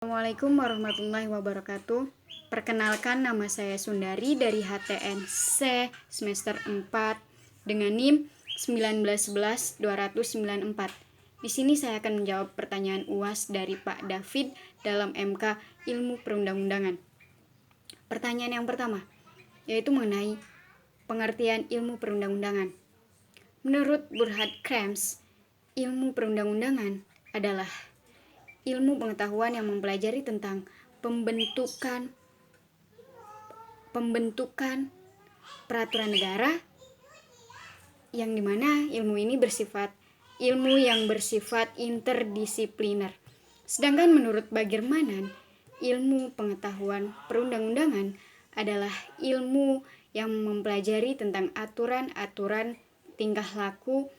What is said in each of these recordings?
Assalamualaikum warahmatullahi wabarakatuh. Perkenalkan, nama saya Sundari dari HTN C semester 4 dengan NIM 1911294. Di sini saya akan menjawab pertanyaan UAS dari Pak David dalam MK Ilmu Perundang-undangan. Pertanyaan yang pertama yaitu mengenai pengertian ilmu perundang-undangan. Menurut Burhard Krams, ilmu perundang-undangan adalah ilmu pengetahuan yang mempelajari tentang pembentukan peraturan negara, yang dimana ilmu ini ilmu yang bersifat interdisipliner. Sedangkan menurut Bagirmanan, ilmu pengetahuan perundang-undangan adalah ilmu yang mempelajari tentang aturan-aturan tingkah laku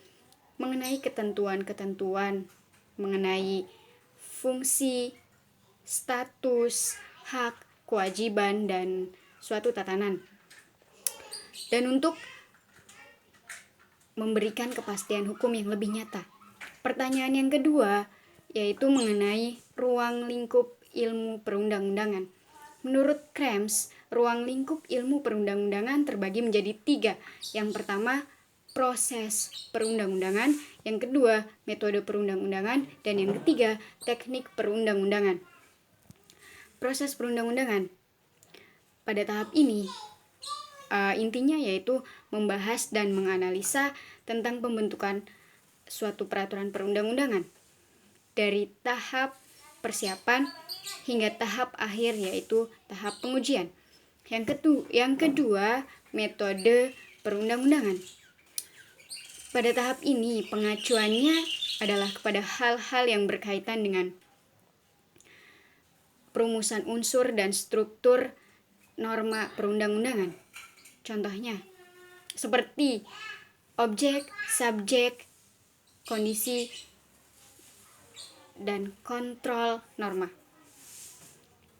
mengenai ketentuan-ketentuan mengenai fungsi, status, hak, kewajiban, dan suatu tatanan. Dan untuk memberikan kepastian hukum yang lebih nyata. Pertanyaan yang kedua yaitu mengenai ruang lingkup ilmu perundang-undangan. Menurut Krams, ruang lingkup ilmu perundang-undangan terbagi menjadi 3. Yang pertama, proses perundang-undangan, yang kedua, metode perundang-undangan, dan yang ketiga, teknik perundang-undangan. Proses perundang-undangan pada tahap ini intinya yaitu membahas dan menganalisa tentang pembentukan suatu peraturan perundang-undangan dari tahap persiapan hingga tahap akhir, yaitu tahap pengujian. Yang kedua, metode perundang-undangan. Pada tahap ini, pengacuannya adalah kepada hal-hal yang berkaitan dengan perumusan unsur dan struktur norma perundang-undangan. Contohnya, seperti objek, subjek, kondisi, dan kontrol norma.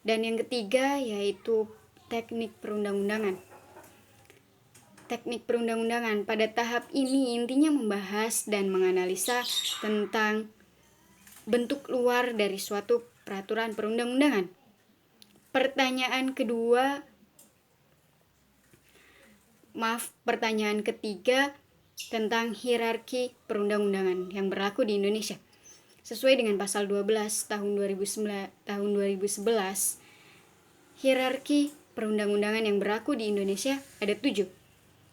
Dan yang ketiga yaitu teknik perundang-undangan. Teknik perundang-undangan pada tahap ini intinya membahas dan menganalisa tentang bentuk luar dari suatu peraturan perundang-undangan. Pertanyaan ketiga tentang hierarki perundang-undangan yang berlaku di Indonesia. Sesuai dengan pasal 12 tahun 2011, hierarki perundang-undangan yang berlaku di Indonesia ada 7.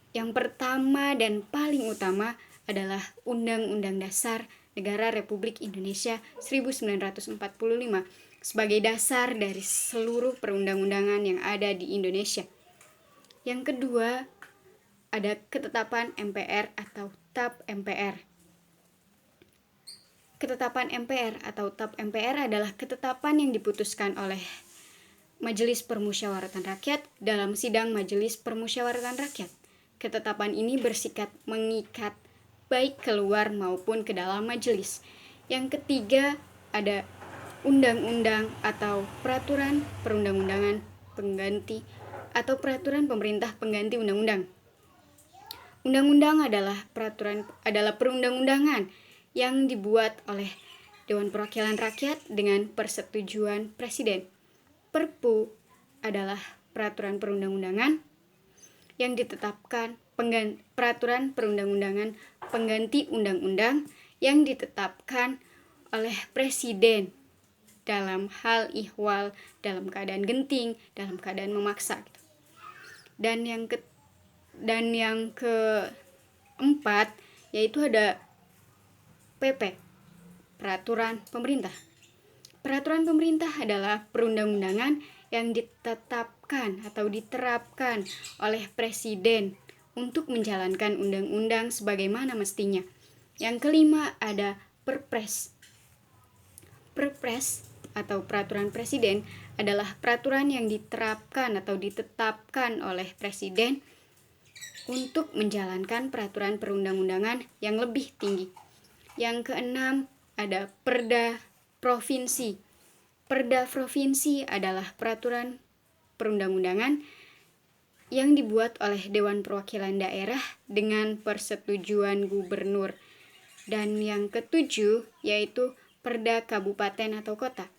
Yang pertama dan paling utama adalah Undang-Undang Dasar Negara Republik Indonesia 1945 sebagai dasar dari seluruh perundang-undangan yang ada di Indonesia. Yang kedua, ada ketetapan MPR atau TAP MPR. Ketetapan MPR atau TAP MPR adalah ketetapan yang diputuskan oleh Majelis Permusyawaratan Rakyat dalam sidang Majelis Permusyawaratan Rakyat. Ketetapan ini bersikap mengikat baik keluar maupun ke dalam majelis. Yang ketiga, ada undang-undang atau peraturan perundang-undangan pengganti atau peraturan pemerintah pengganti undang-undang. Undang-undang adalah perundang-undangan yang dibuat oleh Dewan Perwakilan Rakyat dengan persetujuan Presiden. Perpu adalah peraturan perundang-undangan yang ditetapkan peraturan perundang-undangan pengganti undang-undang yang ditetapkan oleh Presiden dalam hal ihwal, dalam keadaan genting, dalam keadaan memaksa. Dan yang keempat yaitu ada PP, peraturan pemerintah. Peraturan pemerintah adalah perundang-undangan yang ditetapkan atau diterapkan oleh Presiden untuk menjalankan undang-undang sebagaimana mestinya. Yang kelima ada Perpres. Perpres atau peraturan Presiden adalah peraturan yang diterapkan atau ditetapkan oleh Presiden untuk menjalankan peraturan perundang-undangan yang lebih tinggi. Yang keenam ada Perda Provinsi. Perda Provinsi adalah peraturan perundang-undangan yang dibuat oleh Dewan Perwakilan Daerah dengan persetujuan gubernur. Dan yang ketujuh yaitu Perda Kabupaten atau Kota.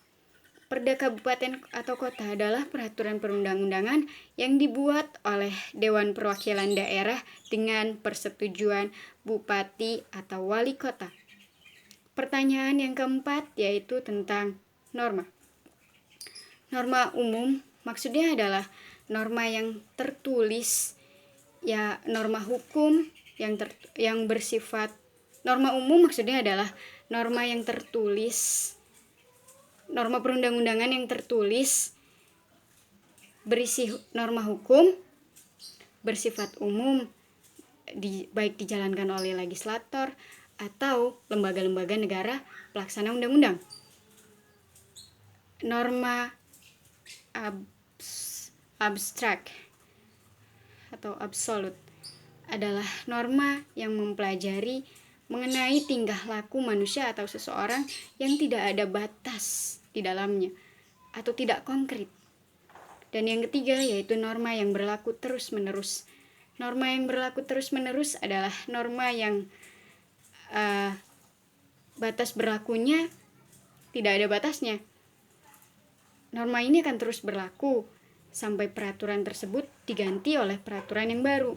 Perda kabupaten atau kota adalah peraturan perundang-undangan yang dibuat oleh Dewan Perwakilan Daerah dengan persetujuan bupati atau wali kota. Pertanyaan yang keempat yaitu tentang norma. Norma umum maksudnya adalah norma yang tertulis, ya norma hukum yang bersifat. Norma umum maksudnya adalah norma yang tertulis, norma perundang-undangan yang tertulis berisi norma hukum bersifat umum, baik dijalankan oleh legislator atau lembaga-lembaga negara pelaksana undang-undang. Norma abstrak atau absolut adalah norma yang mempelajari mengenai tingkah laku manusia atau seseorang yang tidak ada batas di dalamnya atau tidak konkret. Dan yang ketiga yaitu norma yang berlaku terus-menerus. Norma yang berlaku terus-menerus adalah norma yang batas berlakunya tidak ada batasnya. Norma ini akan terus berlaku sampai peraturan tersebut diganti oleh peraturan yang baru.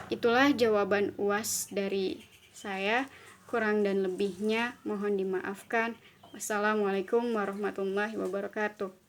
Itulah jawaban UAS dari saya. Kurang dan lebihnya mohon dimaafkan. Wassalamualaikum warahmatullahi wabarakatuh.